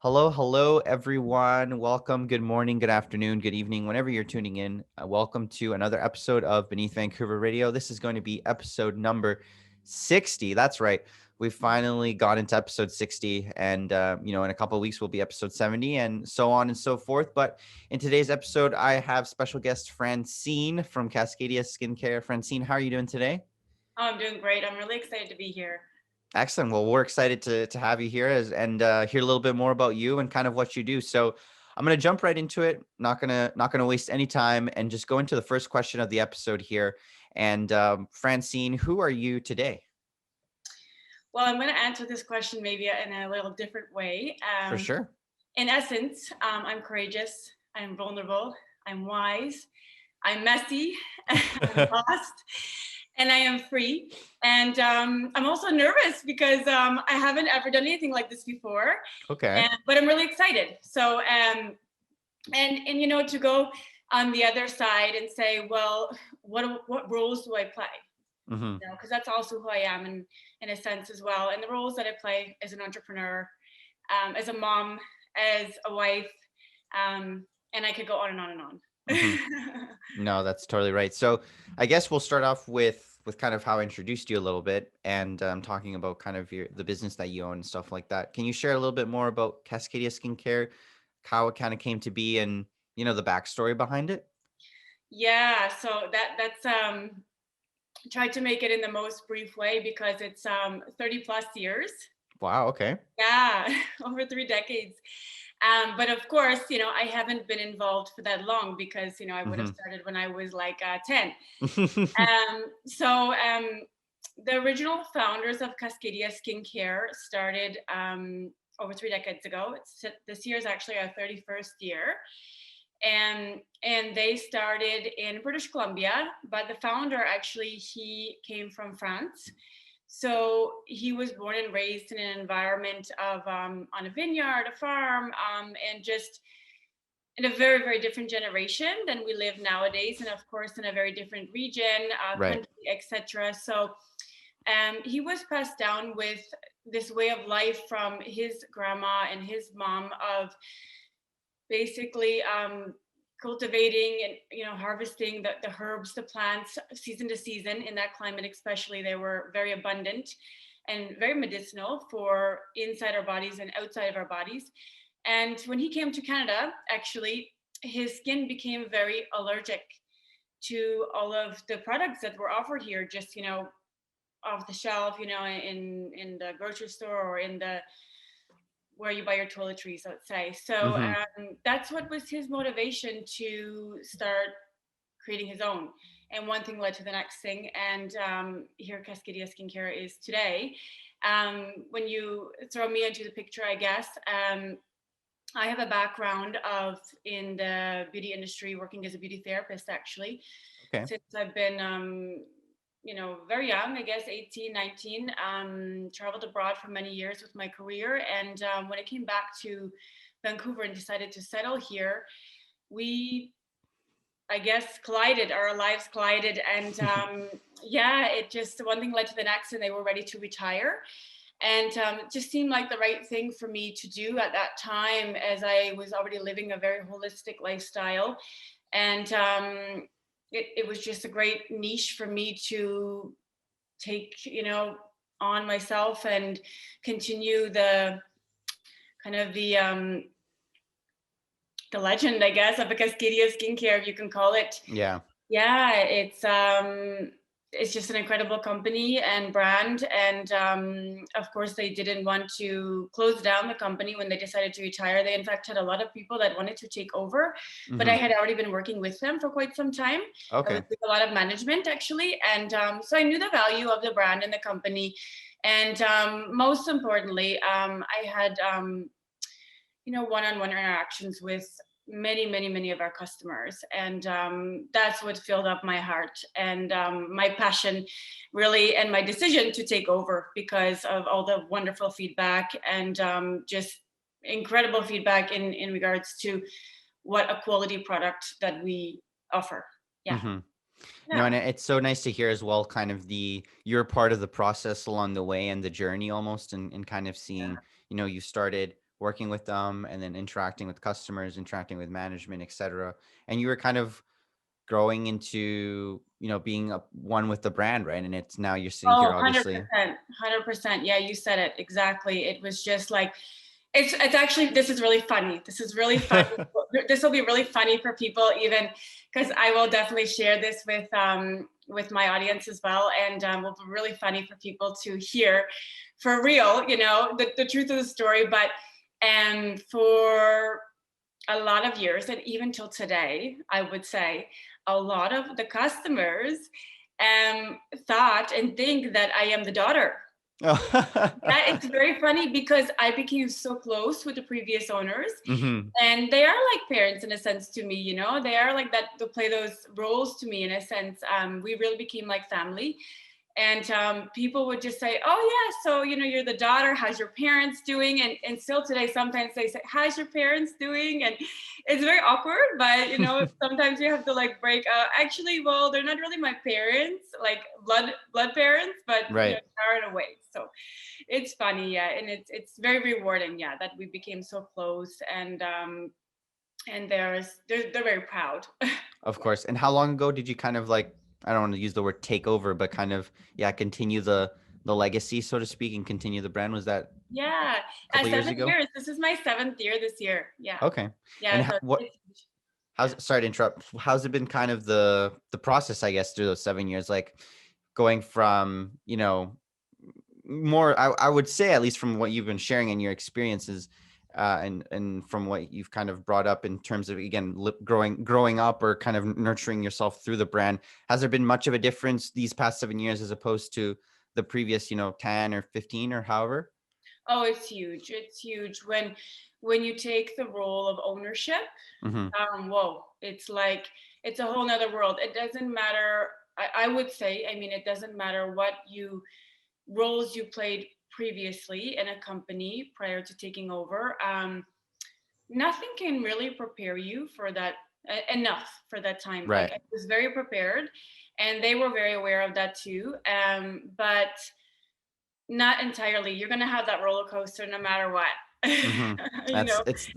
Hello, hello, everyone. Welcome. Good morning, good afternoon, good evening, whenever you're tuning in. Welcome to another episode of Beneath Vancouver Radio. This is going to be episode number 60. That's right. We finally got into episode 60, and in a couple of weeks we'll be episode 70, and so on and so forth. But in today's episode, I have special guest Francine from Cascadia Skincare. Francine, how are you doing today? Oh, I'm doing great. I'm really excited to be here. Excellent. Well, we're excited to have you here and hear a little bit more about you and kind of what you do. So I'm gonna jump right into it. Not gonna waste any time and just go into the first question of the episode here. And Francine, who are you today? Well, I'm going to answer this question maybe in a little different way. For sure. In essence, I'm courageous, I'm vulnerable, I'm wise, I'm messy, I'm lost, and I am free. And I'm also nervous because I haven't ever done anything like this before, Okay. but I'm really excited. So, to go on the other side and say, well, what roles do I play? Hmm. Because that's also who I am in a sense as well. And the roles that I play as an entrepreneur, as a mom, as a wife, and I could go on and on and on. Hmm. No, that's totally right. So I guess we'll start off with kind of how I introduced you a little bit and talking about kind of the business that you own and stuff like that. Can you share a little bit more about Cascadia Skincare, how it kind of came to be and the backstory behind it? Yeah, so that's tried to make it in the most brief way because it's 30 plus years. Wow. Okay. Yeah, over 3 decades. But of course, I haven't been involved for that long because, I would have Hmm. started when I was like 10. So the original founders of Cascadia Skincare started over 3 decades ago. This year is actually our 31st year. And they started in British Columbia, but the founder actually, he came from France. So he was born and raised in an environment of on a vineyard, a farm, and just in a very, very different generation than we live nowadays, and of course in a very different region, Right. country, etc. So he was passed down with this way of life from his grandma and his mom of basically cultivating and harvesting the herbs, the plants, season to season. In that climate especially, they were very abundant and very medicinal for inside our bodies and outside of our bodies. And when he came to Canada, actually, his skin became very allergic to all of the products that were offered here, just off the shelf, in the grocery store or in the where you buy your toiletries, let's say. So Hmm. that's what was his motivation to start creating his own. And one thing led to the next thing. And here Cascadia Skincare is today. When you throw me into the picture, I guess, I have a background of in the beauty industry, working as a beauty therapist, actually, Okay. since I've been very young, I guess 18, 19, traveled abroad for many years with my career. And when I came back to Vancouver and decided to settle here, we, I guess, collided, our lives collided. And yeah, it just, one thing led to the next, and they were ready to retire. And it just seemed like the right thing for me to do at that time, as I was already living a very holistic lifestyle. And it was just a great niche for me to take, on myself and continue the kind of the legend, I guess, of a Cascadia Skincare, if you can call it. Yeah. Yeah, it's just an incredible company and brand. And of course, they didn't want to close down the company when they decided to retire. They, in fact, had a lot of people that wanted to take over, but I Hmm. had already been working with them for quite some time. I was Okay. doing a lot of management, actually. And so I knew the value of the brand and the company. And most importantly, I had, one-on-one interactions with many, many, many of our customers. And that's what filled up my heart and my passion, really, and my decision to take over because of all the wonderful feedback and just incredible feedback in regards to what a quality product that we offer. Yeah. Hmm. No, Yeah. and it's so nice to hear as well, kind of you're part of the process along the way and the journey almost, and kind of seeing, you started working with them, and then interacting with customers, interacting with management, etc. And you were kind of growing into, being one with the brand, right? And it's now you're sitting Oh, here, 100%, obviously. 100%. Yeah, you said it exactly. It was just like, it's actually, this is really funny. This is really funny. This will be really funny for people, even because I will definitely share this with my audience as well, and will be really funny for people to hear for real, the truth of the story. But for a lot of years, and even till today, I would say a lot of the customers thought and think that I am the daughter. That it's very funny because I became so close with the previous owners, Hmm. and they are like parents in a sense to me. They are like that to play those roles to me in a sense. We really became like family. And people would just say, oh yeah, so you're the daughter, how's your parents doing? And still today sometimes they say, how's your parents doing? And it's very awkward, but sometimes you have to like break actually, well, they're not really my parents, like blood parents, but Right. they are in a way. So it's funny, yeah, and it's very rewarding, yeah, that we became so close. And they're very proud. Of course. And how long ago did you kind of like, I don't want to use the word take over, but kind of, yeah, continue the legacy, so to speak, and continue the brand? Was that Yeah, a couple years 7 ago? years. This is my 7th year this year. Yeah, Okay. And yeah. So how's, sorry to interrupt. How's it been kind of the process, I guess, through those 7 years, like going from, more, I would say, at least from what you've been sharing and your experiences, and from what you've kind of brought up in terms of, again, growing up or kind of nurturing yourself through the brand, has there been much of a difference these past 7 years as opposed to the previous, 10 or 15 or however? oh, it's huge. It's huge when you take the role of ownership. Hmm. Whoa, it's like it's a whole nother world. It doesn't matter. I would say, I mean, it doesn't matter what roles you played previously in a company prior to taking over. Nothing can really prepare you for that enough for that time. Like Right. I was very prepared, and they were very aware of that too. But not entirely. You're gonna have that roller coaster no matter what. Hmm. you know, It's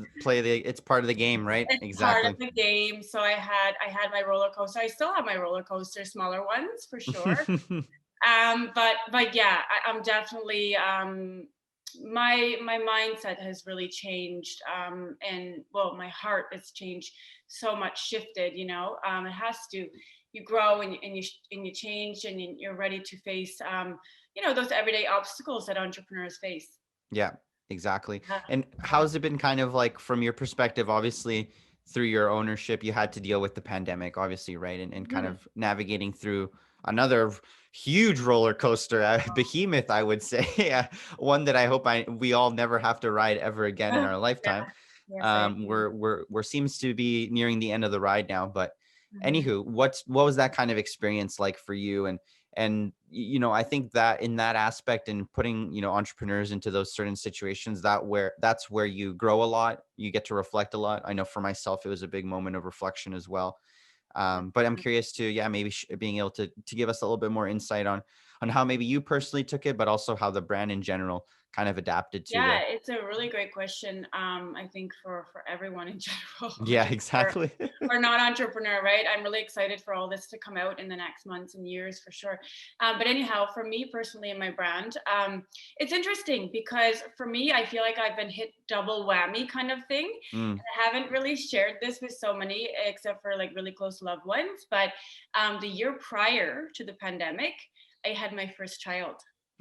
part of the game, right? it's part of Exactly. the game. So I had my roller coaster. I still have my roller coaster, smaller ones for sure. But yeah, I'm definitely my mindset has really changed, and well, my heart has changed so much, shifted. It has to. You grow and you change, and you're ready to face those everyday obstacles that entrepreneurs face. Yeah, exactly. Yeah, And yeah. how's it been kind of like from your perspective? Obviously, through your ownership, you had to deal with the pandemic, obviously, right? And kind Mhm. of navigating through another huge roller coaster, behemoth, I would say, one that I hope we all never have to ride ever again in our Yeah. lifetime. Yes, I agree. We're seems to be nearing the end of the ride now. But Mhm. anywho, what was that kind of experience like for you? And I think that in that aspect, and putting entrepreneurs into those certain situations, that's where you grow a lot, you get to reflect a lot. I know for myself it was a big moment of reflection as well. But I'm curious to, yeah, maybe being able to give us a little bit more insight on how maybe you personally took it, but also how the brand in general kind of adapted to Yeah, the. it's a really great question. I think for everyone in general, Yeah, entrepreneur exactly. or not entrepreneur, right? I'm really excited for all this to come out in the next months and years for sure. But anyhow, for me personally and my brand, it's interesting because for me, I feel like I've been hit double whammy kind of thing. Mm. I haven't really shared this with so many, except for like really close loved ones. But the year prior to the pandemic, I had my first child.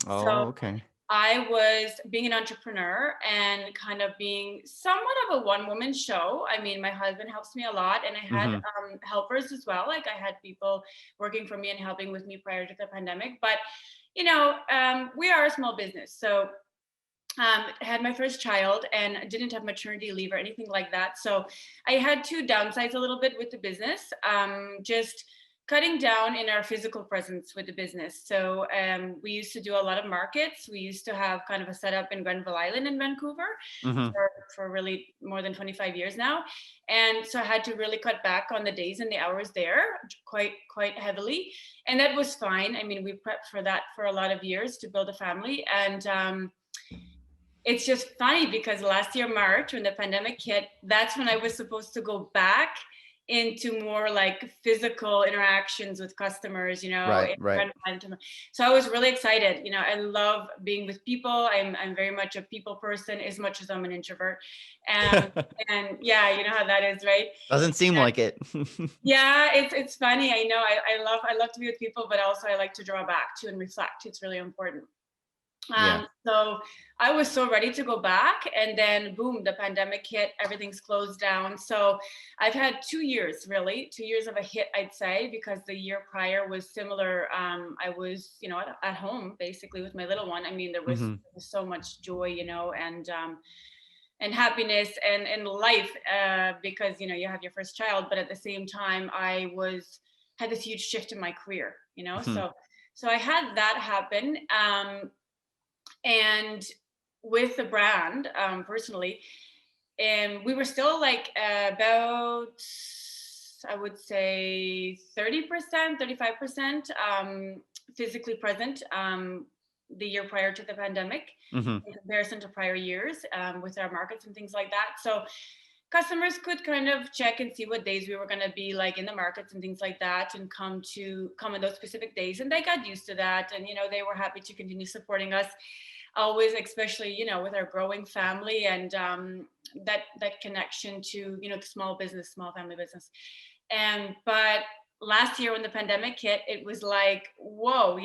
Oh, So okay. I was being an entrepreneur and kind of being somewhat of a one-woman show. I mean, my husband helps me a lot, and I had Hmm. helpers as well. Like I had people working for me and helping with me prior to the pandemic. But we are a small business, so I had my first child and didn't have maternity leave or anything like that. So I had two downsides a little bit with the business. Just cutting down in our physical presence with the business. So we used to do a lot of markets. We used to have kind of a setup in Grenville Island in Vancouver Hmm. for really more than 25 years now. And so I had to really cut back on the days and the hours there quite heavily. And that was fine. I mean, we prepped for that for a lot of years to build a family. And it's just funny because last year, March, when the pandemic hit, that's when I was supposed to go back into more like physical interactions with customers, Right, right. so I was really excited. I love being with people. I'm very much a people person as much as I'm an introvert. And and yeah, you know how that is, right? Doesn't seem like it. Yeah, it's funny. I know I love to be with people, but also I like to draw back to and reflect. It's really important. Yeah. So I was so ready to go back, and then boom, the pandemic hit, everything's closed down. So I've had 2 years, really, 2 years of a hit, I'd say, because the year prior was similar. I was, at home basically with my little one. I mean, there was so much joy, and happiness and life, because, you have your first child, but at the same time, had this huge shift in my career, so I had that happen. And with the brand, personally, and we were still like about, I would say 30%, 35% physically present, the year prior to the pandemic, in comparison to prior years, with our markets and things like that. So customers could kind of check and see what days we were going to be like in the markets and things like that, and come on those specific days, and they got used to that, and they were happy to continue supporting us always, especially with our growing family, and that connection to the small family business. But last year when the pandemic hit, it was like, whoa,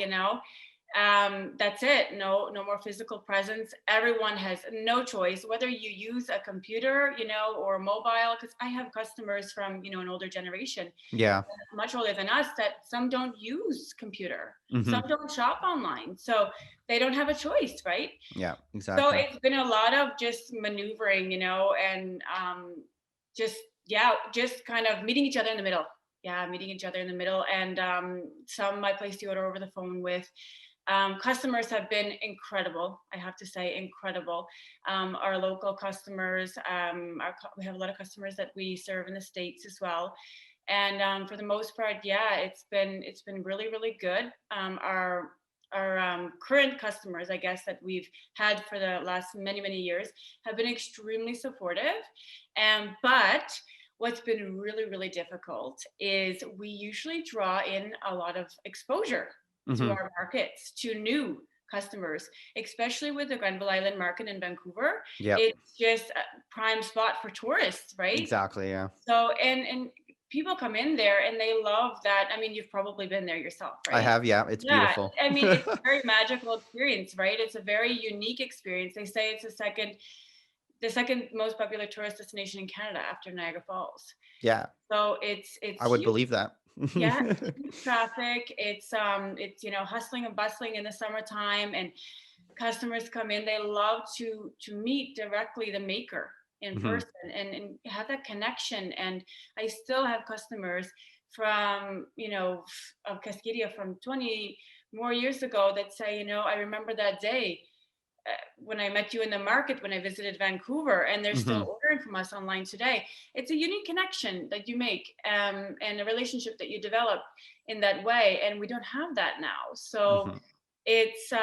that's it. No more physical presence. Everyone has no choice, whether you use a computer, or mobile, because I have customers from an older generation, Yeah. much older than us, that some don't use computer, some don't shop online, so they don't have a choice, right? Yeah, So exactly. it's been a lot of just maneuvering, and just just kind of meeting each other in the middle. Yeah, meeting each other in the middle. And some I placed the order over the phone with. Customers have been incredible. I have to say, incredible. Our local customers, we have a lot of customers that we serve in the States as well. And for the most part, yeah, it's been really, really good. Our current customers, I guess, that we've had for the last many, many years, have been extremely supportive. But what's been really, really difficult is we usually draw in a lot of exposure to our markets, to new customers, especially with the Grenville Island market in Vancouver. Yeah. It's just a prime spot for tourists, right? Exactly. Yeah. So, and people come in there and they love that. I mean, you've probably been there yourself, right? I have. Yeah. It's beautiful. I mean, it's a very magical experience, right? It's a very unique experience. They say it's the second most popular tourist destination in Canada after Niagara Falls. Yeah. So it's I would huge. believe that. Yeah, it's huge traffic. It's hustling and bustling in the summertime, and customers come in. They love to meet directly the maker in person, and have that connection. And I still have customers from of Cascadia from 20 more years ago that say, I remember that day when I met you in the market when I visited Vancouver, and they're still ordering from us online today. It's a unique connection that you make, and a relationship that you develop in that way, and we don't have that now. So it's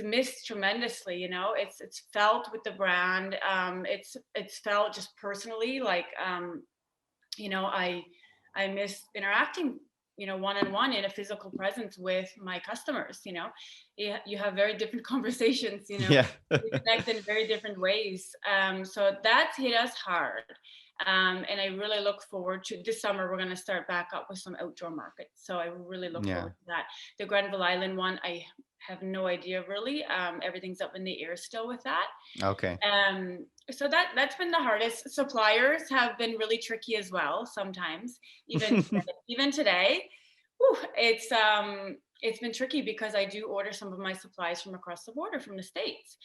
missed tremendously. It's felt with the brand. It's felt just personally, like I miss interacting one-on-one in a physical presence with my customers. You have very different conversations. Yeah. We connect in very different ways. So that's hit us hard. And I really look forward to this summer. We're going to start back up with some outdoor markets. So I really look forward to that. The Grenville Island one, I have no idea really. Everything's up in the air still with that. Okay. So that's been the hardest. Suppliers have been really tricky as well sometimes. Even today, it's been tricky because I do order some of my supplies from across the border from the States.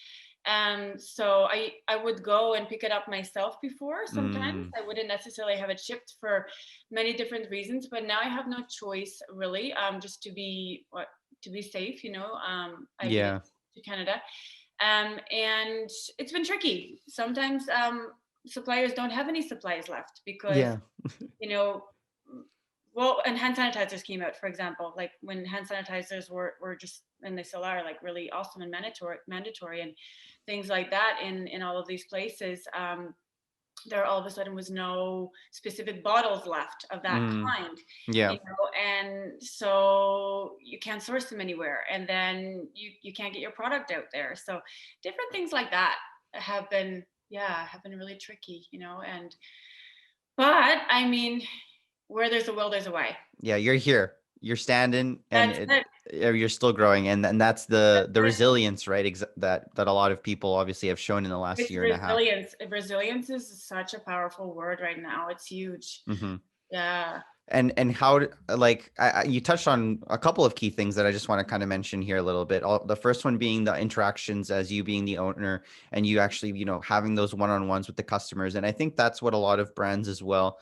So I would go and pick it up myself before. Sometimes I wouldn't necessarily have it shipped for many different reasons, but now I have no choice really, just to be safe, I moved to Canada. And it's been tricky. Sometimes suppliers don't have any supplies left because, and hand sanitizers came out, for example, like when hand sanitizers were just, and they still are, like really awesome and mandatory. And things like that in all of these places. There all of a sudden was no specific bottles left of that kind, Yeah. you know, and so you can't source them anywhere, and then you can't get your product out there. So different things like that have been, have been really tricky, you know. And but I mean, where there's a will, there's a way. Yeah, you're here. You're standing, and That's it. you're still growing, and that's the That's it. resilience, right? That a lot of people obviously have shown in the last It's year and a half. resilience. Resilience is such a powerful word right now. It's huge. Mm-hmm. Yeah. And how like you touched on a couple of key things that I just want to kind of mention here a little bit. The first one being the interactions as you being the owner, and you actually, you know, having those one-on-ones with the customers. And I think that's what a lot of brands as well.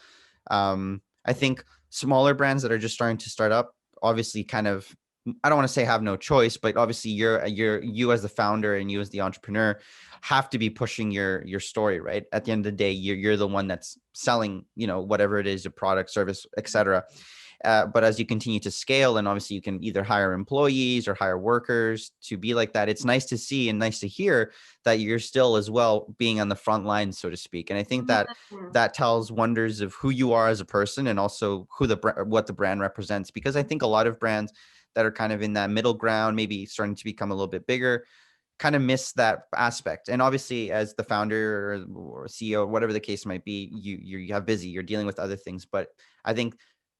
I think smaller brands that are just starting to start up, obviously kind of, I don't want to say have no choice, but obviously you as the founder and you as the entrepreneur have to be pushing your story, right? At the end of the day, you're the one that's selling, you know, whatever it is, a product, service, etc. But as you continue to scale, and obviously you can either hire employees or hire workers to be like that, it's nice to see and nice to hear that you're still as well being on the front lines, so to speak. And I think that Mhm. that tells wonders of who you are as a person, and also what the brand represents. Because I think a lot of brands that are kind of in that middle ground, maybe starting to become a little bit bigger, kind of miss that aspect. And obviously, as the founder or CEO, whatever the case might be, you have busy, you're dealing with other things. But I think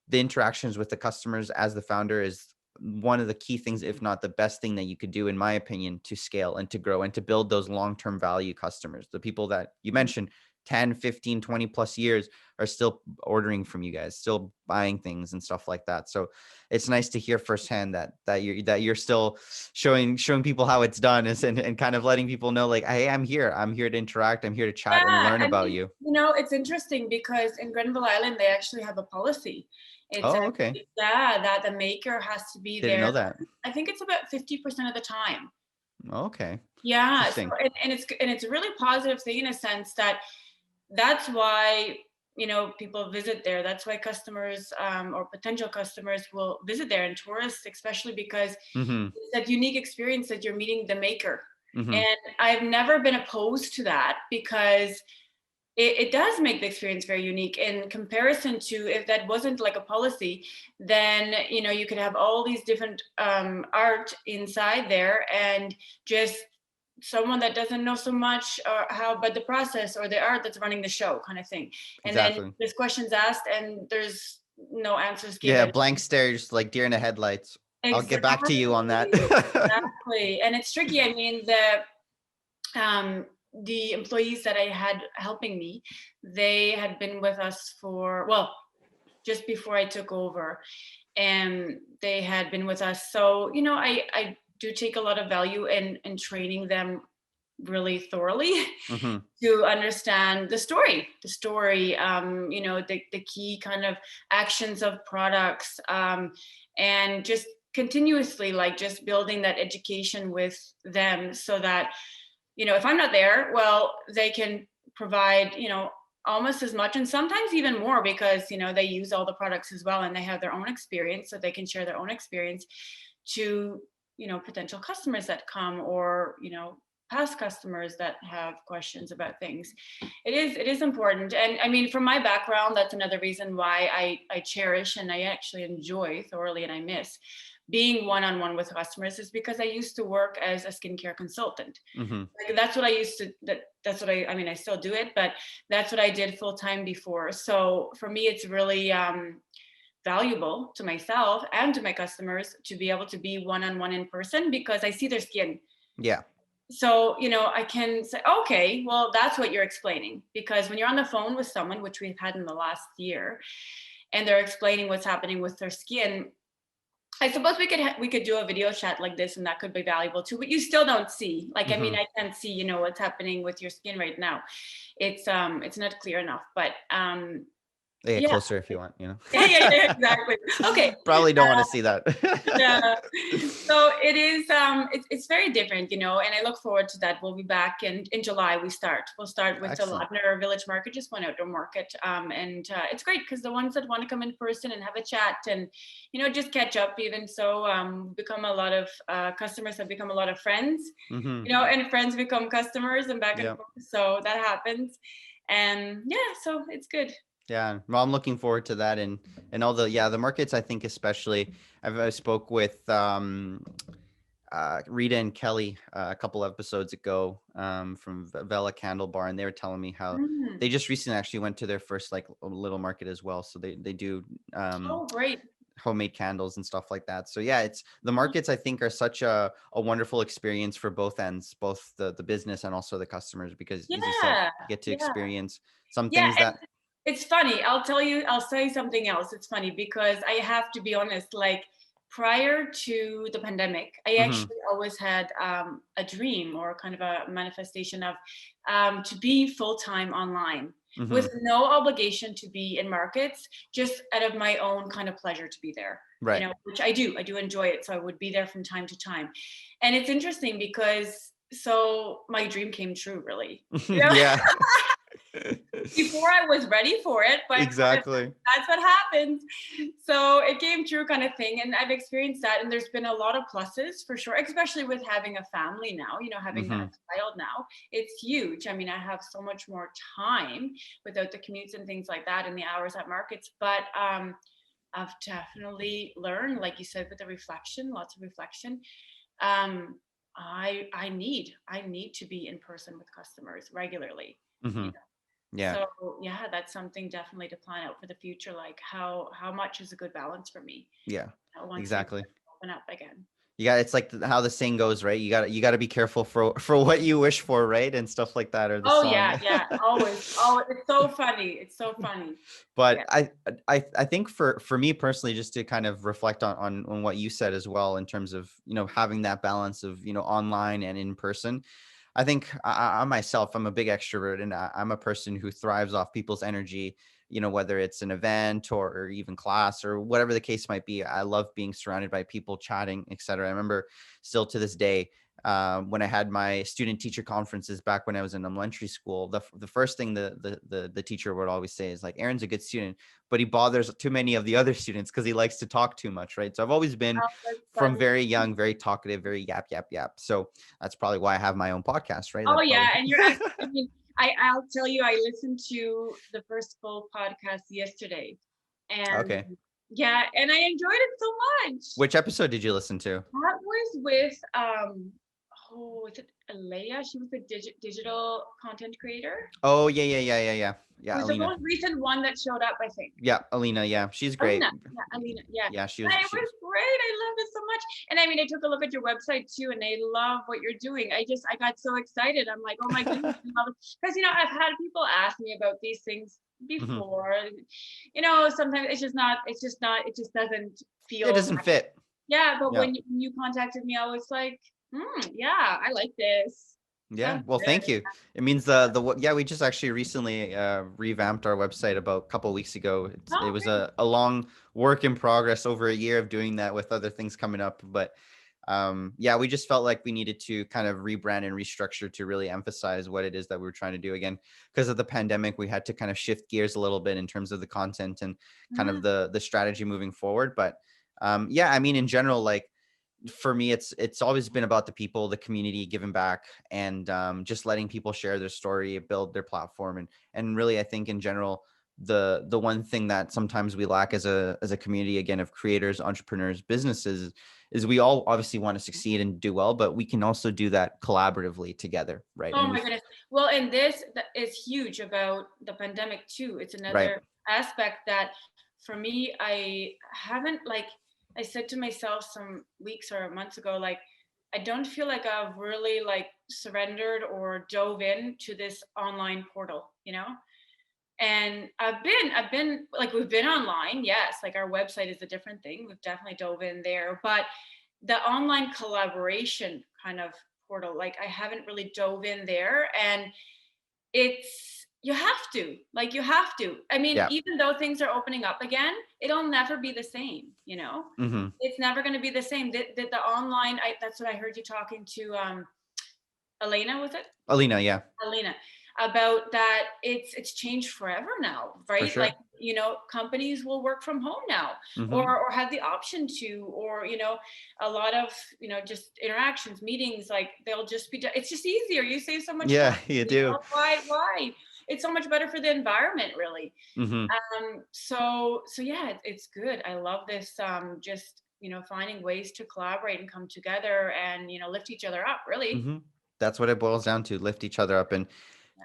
the interactions with the customers as the founder is one of the key things, if not the best thing that you could do, in my opinion, to scale and to grow and to build those long-term value customers. The people that you mentioned 10, 15, 20 plus years are still ordering from you guys, still buying things and stuff like that. So it's nice to hear firsthand that you're still showing people how it's done, and kind of letting people know, like, hey, I'm here to interact, I'm here to chat and Yeah, learn I about mean, you. you know, it's interesting because in Grenville Island, they actually have a policy. It's Oh, okay. actually, yeah, that the maker has to be Didn't there. know that. I think it's about 50% of the time. Okay. Yeah, so Interesting. and it's a really positive thing in a sense that that's why, you know, people visit there. That's why customers, or potential customers will visit there, and tourists especially, because Mm-hmm. it's that unique experience that you're meeting the maker. Mm-hmm. And I've never been opposed to that, because it does make the experience very unique in comparison to, if that wasn't like a policy, then, you know, you could have all these different art inside there, and just someone that doesn't know so much how but the process or the art that's running the show, kind of thing. And then Exactly. there's questions asked and there's no answers Yeah, given. blank stare, just like deer in the headlights. I'll get back to you on that. Exactly. Exactly. And it's tricky. I mean, the employees that I had helping me, they had been with us for, well, just before I took over, and they had been with us. So, you know, I do take a lot of value in training them really thoroughly Mm-hmm. to understand the story, you know, the key kind of actions of products, and just continuously, like, just building that education with them, so that, you know, if I'm not there, well, they can provide, you know, almost as much and sometimes even more, because, you know, they use all the products as well, and they have their own experience, so they can share their own experience to, you know, potential customers that come, or, you know, past customers that have questions about things. It is important. And I mean, from my background, that's another reason why I cherish and I actually enjoy thoroughly, and I miss being one-on-one with customers, is because I used to work as a skincare consultant. Mm-hmm. Like, that's what I used to, that's what I mean, I still do it, but that's what I did full time before. So for me, it's really valuable to myself and to my customers to be able to be one-on-one in person, because I see their skin. Yeah. So, you know, I can say, okay, well, that's what you're explaining. Because when you're on the phone with someone, which we've had in the last year, and they're explaining what's happening with their skin, I suppose we could do a video chat like this, and that could be valuable too. But you still don't see. Like, I mean, Mm-hmm. I can't see, you know, what's happening with your skin right now. It's not clear enough. But They get Yeah. closer if you want, Yeah, exactly. Okay. Probably don't want to see that. Yeah. So it is it's very different, and I look forward to that. We'll be back in July. We'll start with the Excellent. Ladner Village Market, just one outdoor market. And it's great because the ones that want to come in person and have a chat and just catch up, even so, become a lot of customers have become a lot of friends, Mm-hmm. and friends become customers and back and Yep. forth. So that happens. And yeah, so it's good. Yeah, well, I'm looking forward to that, and all the markets. I think especially, I spoke with Rita and Kelly a couple episodes ago from Vela Candle Bar, and they were telling me how Mm. they just recently actually went to their first like little market as well. So they do Oh, great. homemade candles and stuff like that. So yeah, it's the markets I think are such a wonderful experience for both ends, both the business and also the customers, because as you said, Yeah. you get to Yeah. experience some Yeah, things that. it's funny. I'll say something else. It's funny because I have to be honest, like prior to the pandemic, I Mhm, actually always had a dream or kind of a manifestation of to be full-time online with mhm, no obligation to be in markets, just out of my own kind of pleasure to be there, right. which I do. I do enjoy it. So I would be there from time to time. And it's interesting because so my dream came true, really. Yeah. Before I was ready for it, but Exactly. that's what happens. So it came true kind of thing. And I've experienced that. And there's been a lot of pluses for sure, especially with having a family now, having a Mhm, child now. It's huge. I mean, I have so much more time without the commutes and things like that and the hours at markets. But I've definitely learned, like you said, with the reflection, lots of reflection. Um, I need to be in person with customers regularly. mhm. Yeah, So yeah, that's something definitely to plan out for the future. Like how much is a good balance for me yeah, once things exactly. open up again. Yeah, it's like how the saying goes, right? You gotta be careful for what you wish for, right? And stuff like that, or the Oh song. yeah, yeah, always. Oh, it's so funny. It's so funny. But Yeah. I think for me personally, just to kind of reflect on what you said as well, in terms of having that balance of online and in person. I think I myself, I'm a big extrovert, and I'm a person who thrives off people's energy. Whether it's an event or even class or whatever the case might be. I love being surrounded by people, chatting, etc. I remember still to this day, when I had my student teacher conferences back when I was in elementary school, the first thing the teacher would always say is like, Aaron's a good student, but he bothers too many of the other students because he likes to talk too much, right? So I've always been Oh, that's from funny. very young, very talkative, very yap yap yap. So that's probably why I have my own podcast, right? Oh That yeah, probably. and you're actually. I mean, I'll tell you, I listened to the first full podcast yesterday, and Okay. yeah, and I enjoyed it so much. Which episode did you listen to? That was with oh, is it Alea? She was a digital content creator. Oh yeah, yeah, yeah, yeah, yeah. It Yeah, was the Alina. most recent one that showed up, I think. Yeah, Alina. Yeah, she's great. Alina, yeah, Alina, yeah. Yeah, she And was. it was great. I loved it so much. And I mean, I took a look at your website too, and I love what you're doing. I got so excited. I'm like, oh my goodness, because I've had people ask me about these things Mhm. before. Sometimes it just doesn't It feel doesn't right. fit. Yeah, but Yeah. when you contacted me, I was like, yeah, I like this. Yeah. Sounds Well, thank good. you. It means yeah, we just actually recently revamped our website about a couple of weeks ago. It Oh, was great. a long work in progress over a year of doing that with other things coming up, but yeah, we just felt like we needed to kind of rebrand and restructure to really emphasize what it is that we were trying to do. Again, because of the pandemic, we had to kind of shift gears a little bit in terms of the content and kind of Mhm. the strategy moving forward. But yeah, I mean, in general, like for me, it's always been about the people, the community, giving back, and just letting people share their story, build their platform, and really, I think in general, the one thing that sometimes we lack as a community, again, of creators, entrepreneurs, businesses, is we all obviously want to succeed and do well, but we can also do that collaboratively together, right? Oh And my we goodness. Well, and this is huge about the pandemic too. It's right. another aspect that for me, I haven't like I said to myself some weeks or months ago, like I don't feel like I've really like surrendered or dove in to this online portal. And I've been like we've been online, yes, like our website is a different thing. We've definitely dove in there, but the online collaboration kind of portal, like I haven't really dove in there, and it's You have to, like, you have to. I mean, Yeah. even though things are opening up again, it'll never be the same, you know? Mm-hmm. It's never going to be the same. The online, that's what I heard you talking to Elena, was it? Alina, yeah, Elena, about that. It's changed forever now, for right? Like, sure. companies will work from home now, Mm-hmm. or have the option to, or a lot of just interactions, meetings, like they'll just be. It's just easier. You save so much time. Yeah, you do. Why? It's so much better for the environment, really. Mm-hmm. So yeah, it's good. I love this. Just finding ways to collaborate and come together and lift each other up. Really. Mm-hmm. That's what it boils down to: lift each other up, and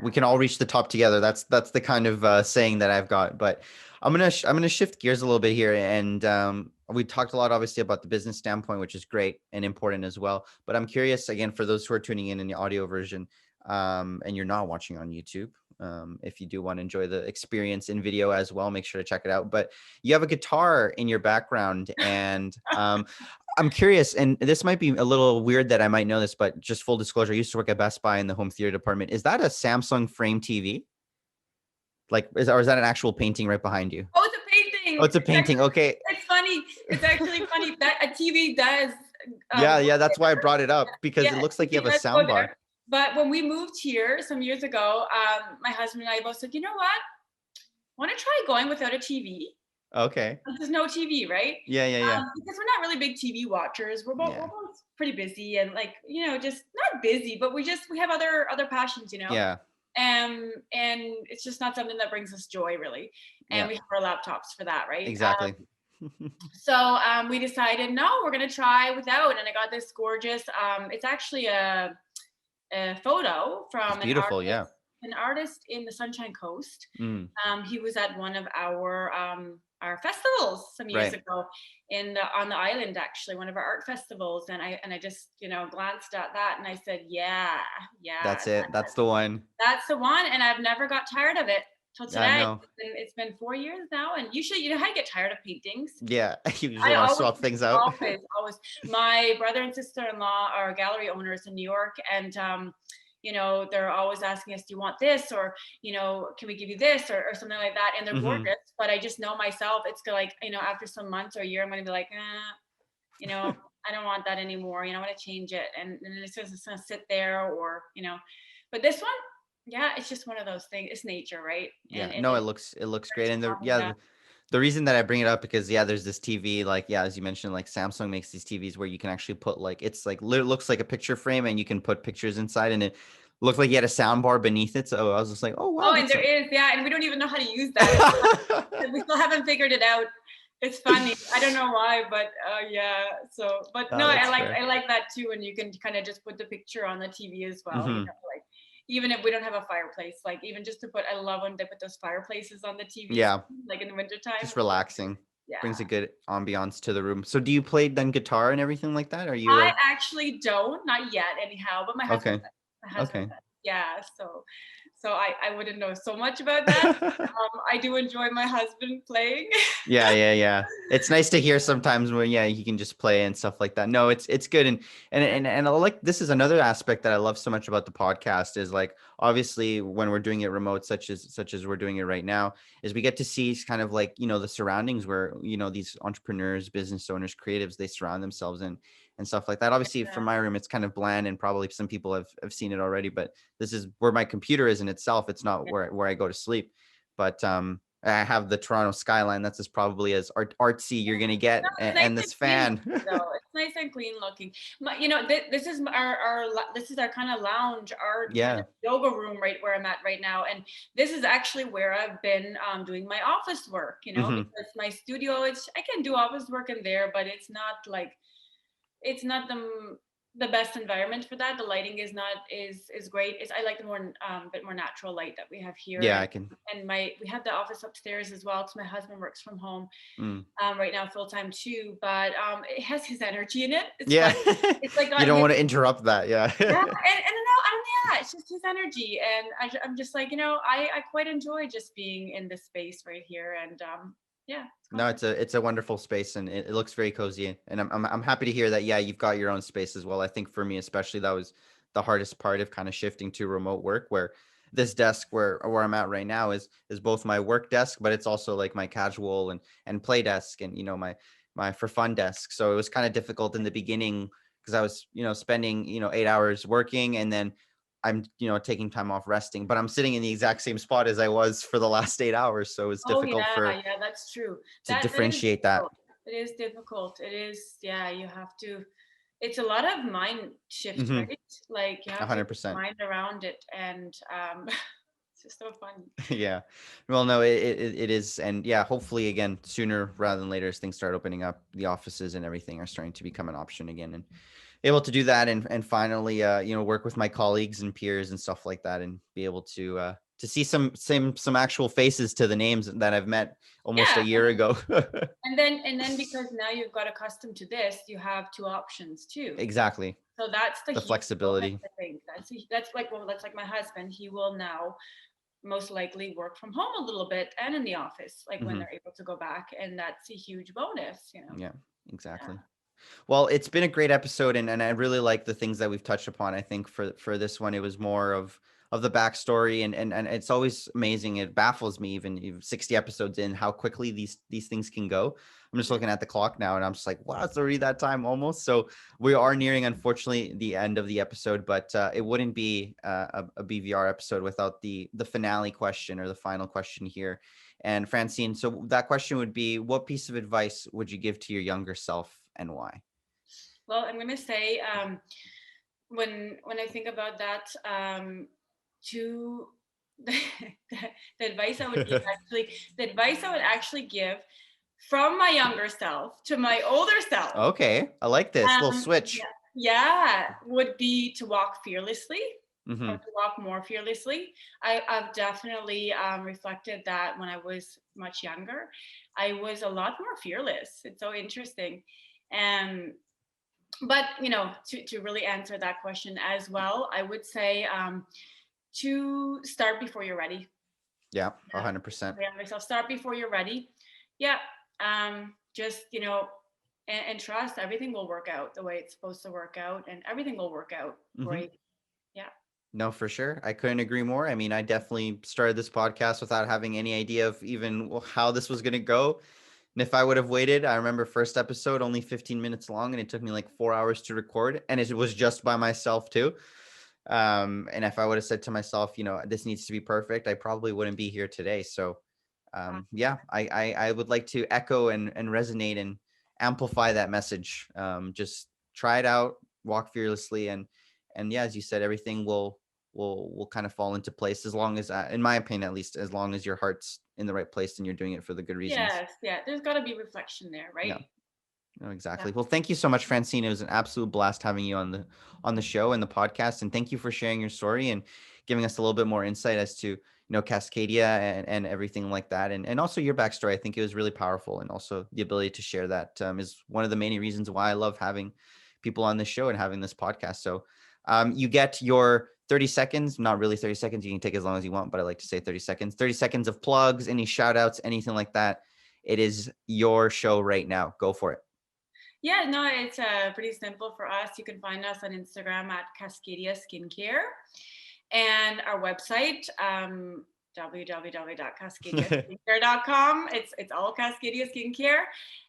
we Yeah. can all reach the top together. That's the kind of saying that I've got. But I'm gonna shift gears a little bit here, and we talked a lot, obviously, about the business standpoint, which is great and important as well. But I'm curious, again, for those who are tuning in the audio version, and you're not watching on YouTube. If you do want to enjoy the experience in video as well, make sure to check it out. But you have a guitar in your background, and I'm curious, and this might be a little weird that I might know this, but just full disclosure, I used to work at Best Buy in the home theater department. Is that a Samsung frame TV? Like, or is that an actual painting right behind you? Oh, it's a painting. Oh, it's a painting. Okay. It's funny. It's actually funny that a TV does. Yeah, Go yeah. That's why I there. brought it up, because it Yeah, looks like you have TV a does go sound bar. there. But when we moved here some years ago, my husband and I both said, you know what? Want to try going without a TV? Okay. There's no TV, right? Yeah, yeah, yeah. Because we're not really big TV watchers. We're Yeah. both pretty busy and, like, just not busy, but we have other passions. Yeah. And it's just not something that brings us joy, really. And Yeah. we have our laptops for that, right? Exactly. So we decided, no, we're gonna try without. And I got this gorgeous. It's actually a photo It's from beautiful. Yeah. an artist in the Sunshine Coast. Mm, He was at one of our festivals some years right. ago on the island, actually, one of our art festivals. And I just glanced at that and I said, yeah, That's it. That's the one. that's the one. And I've never got tired of it till I today. know. It's been 4 years now, and usually, how to get tired of paintings. Yeah. You usually I want to always, swap things out. always. My brother and sister-in-law are gallery owners in New York, and they're always asking us, "Do you want this?" Or "Can we give you this?" or something like that. And they're Mm-hmm. gorgeous, but I just know myself. It's like after some months or a year, I'm going to be like, I don't want that anymore. I want to change it, and it's just going to sit there, or. But this one, yeah, it's just one of those things. It's nature, right? Yeah. And No, it looks great. And yeah. the reason that I bring it up, because there's this TV, like, as you mentioned, like Samsung makes these TVs where you can actually put, like, it's like looks like a picture frame, and you can put pictures inside, and it looked like you had a sound bar beneath it. So I was just like, oh wow, Oh, and there is, yeah, and we don't even know how to use that. We still haven't figured it out. It's funny. I don't know why, but yeah. So, but no, Oh, that's fair. I like that too, and you can kind of just put the picture on the TV as well. Mm-hmm. Like, even if we don't have a fireplace, like, even just to put. I love when they put those fireplaces on the TV, Yeah, like in the wintertime. just relaxing. Yeah. Brings a good ambiance to the room. So do you play then guitar and everything like that? Are you? I actually don't, not yet, anyhow. But my husband, Okay. my husband, Okay. yeah. So I wouldn't know so much about that. I do enjoy my husband playing. Yeah, yeah, yeah. It's nice to hear sometimes when he can just play and stuff like that. No, it's good, and I like, this is another aspect that I love so much about the podcast is, like, obviously when we're doing it remote, such as we're doing it right now, is we get to see kind of like the surroundings where these entrepreneurs, business owners, creatives, they surround themselves in and stuff like that. Obviously, from my room, it's kind of bland, and probably some people have seen it already, but this is where my computer is in itself. It's not where I go to sleep, but I have the Toronto skyline. That's as probably as artsy you're gonna get, No, it's and nice this and clean fan. looking, though. It's nice and clean looking. This is this is our kind of lounge, our kind Yeah. of yoga room, right where I'm at right now, and this is actually where I've been doing my office work. Mm-hmm. Because my studio, I can do office work in there, but it's not the best environment for that. The lighting is not is great. I like the more bit more natural light that we have here. Yeah, and, I can. and we have the office upstairs as well, because my husband works from home Mm. right now full time too. But it has his energy in it. It's Yeah. fun. It's like You don't want to interrupt that. Yeah. yeah, and no, yeah, it's just his energy, and I'm just like, I quite enjoy just being in this space right here, and yeah. No, it's a wonderful space, and it looks very cozy, and I'm happy to hear that. Yeah, you've got your own space as well. I think for me especially, that was the hardest part of kind of shifting to remote work, where this desk where I'm at right now is both my work desk, but it's also like my casual and play desk, and my for fun desk. So it was kind of difficult in the beginning because I was spending 8 hours working, and then I'm taking time off resting, but I'm sitting in the exact same spot as I was for the last 8 hours. So it's Oh difficult yeah, for yeah, that's true. to That is differentiate that. difficult. It is difficult. It is, yeah, you have to, it's a lot of mind shift, Mm-hmm. right? Like you have to get your 100%. mind around it, and it's just so funny. Yeah. Well, no, it is. And yeah, hopefully again, sooner rather than later, as things start opening up, the offices and everything are starting to become an option again, and able to do that, and finally, work with my colleagues and peers and stuff like that, and be able to see some actual faces to the names that I've met almost Yeah, a year ago. and then because now you've got accustomed to this, you have two options too. Exactly. So that's the The huge bonus, flexibility. I think. That's like, well, that's like my husband. He will now most likely work from home a little bit and in the office, like when Hmm. they're able to go back, and that's a huge bonus. Yeah, Yeah. exactly. Well, it's been a great episode, and I really like the things that we've touched upon. I think for this one, it was more of the backstory, and it's always amazing. It baffles me even 60 episodes in how quickly these things can go. I'm just looking at the clock now, and I'm just like, wow, it's already that time almost. So we are nearing, unfortunately, the end of the episode, but it wouldn't be a BVR episode without the finale question, or the final question here. And Francine, so that question would be, what piece of advice would you give to your younger self, and why? Well, I'm gonna say, when I think about that, to the, the advice I would give actually, the advice I would actually give from my younger self to my older self, Okay, I like this little yeah, switch. yeah, would be to walk fearlessly, or Hmm. to walk more fearlessly. I've definitely reflected that when I was much younger, I was a lot more fearless. It's so interesting. And but to really answer that question as well, I would say, to start before you're ready. Yeah, Yeah, 100%. yeah, myself, start before you're ready. Yeah. Just and trust everything will work out the way it's supposed to work out, and everything will work out Hmm. great. Yeah. No, for sure. I couldn't agree more. I mean, I definitely started this podcast without having any idea of even how this was going to go. And if I would have waited, I remember first episode only 15 minutes long, and it took me like 4 hours to record, and it was just by myself too. And if I would have said to myself, this needs to be perfect, I probably wouldn't be here today. So yeah, I would like to echo and resonate and amplify that message. Just try it out, walk fearlessly, and yeah, as you said, everything will kind of fall into place, as long as, in my opinion, at least, as long as your heart's in the right place and you're doing it for the good reasons. Yes, yeah, there's got to be reflection there, Yeah. right? No, Yeah. exactly. Well, thank you so much, Francine. It was an absolute blast having you on the show and the podcast. And thank you for sharing your story and giving us a little bit more insight as to, Cascadia and everything like that. And also your backstory. I think it was really powerful. And also the ability to share that is one of the main reasons why I love having people on this show and having this podcast. So you get your 30 seconds, not really 30 seconds. You can take as long as you want, but I like to say 30 seconds, 30 seconds of plugs, any shout outs, anything like that. It is your show right now. Go for it. Yeah, no, it's pretty simple for us. You can find us on Instagram at Cascadia Skincare, and our website, www.cascadiaskincare.com. It's all Cascadia Skincare,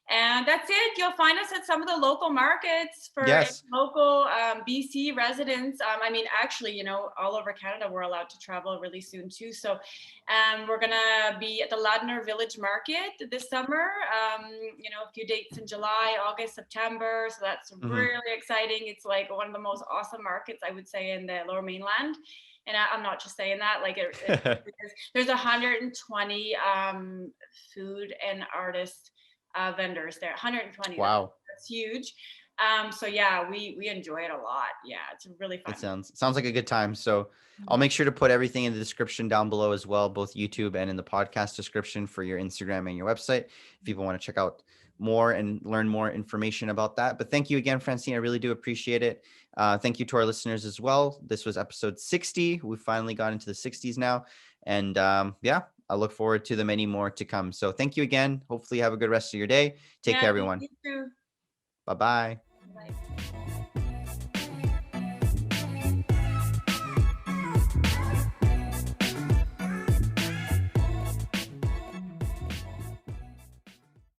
and that's it. You'll find us at some of the local markets for Yes. local BC residents. I mean, actually, all over Canada, we're allowed to travel really soon too. So we're gonna be at the Ladner Village Market this summer. A few dates in July, August, September. So that's Hmm. really exciting. It's like one of the most awesome markets, I would say, in the Lower Mainland. And I'm not just saying that. Like there's 120 food and artist vendors there. 120. Wow. That's huge. So yeah, we enjoy it a lot. Yeah, it's really It fun. sounds like a good time. So I'll make sure to put everything in the description down below as well, both YouTube and in the podcast description for your Instagram and your website, if people want to check out more and learn more information about that. But thank you again, Francine. I really do appreciate it. Thank you to our listeners as well. This was episode 60. We finally got into the 60s now. And yeah, I look forward to the many more to come. So thank you again. Hopefully you have a good rest of your day. Take Yeah, care, thank everyone. you too. Bye-bye. Bye.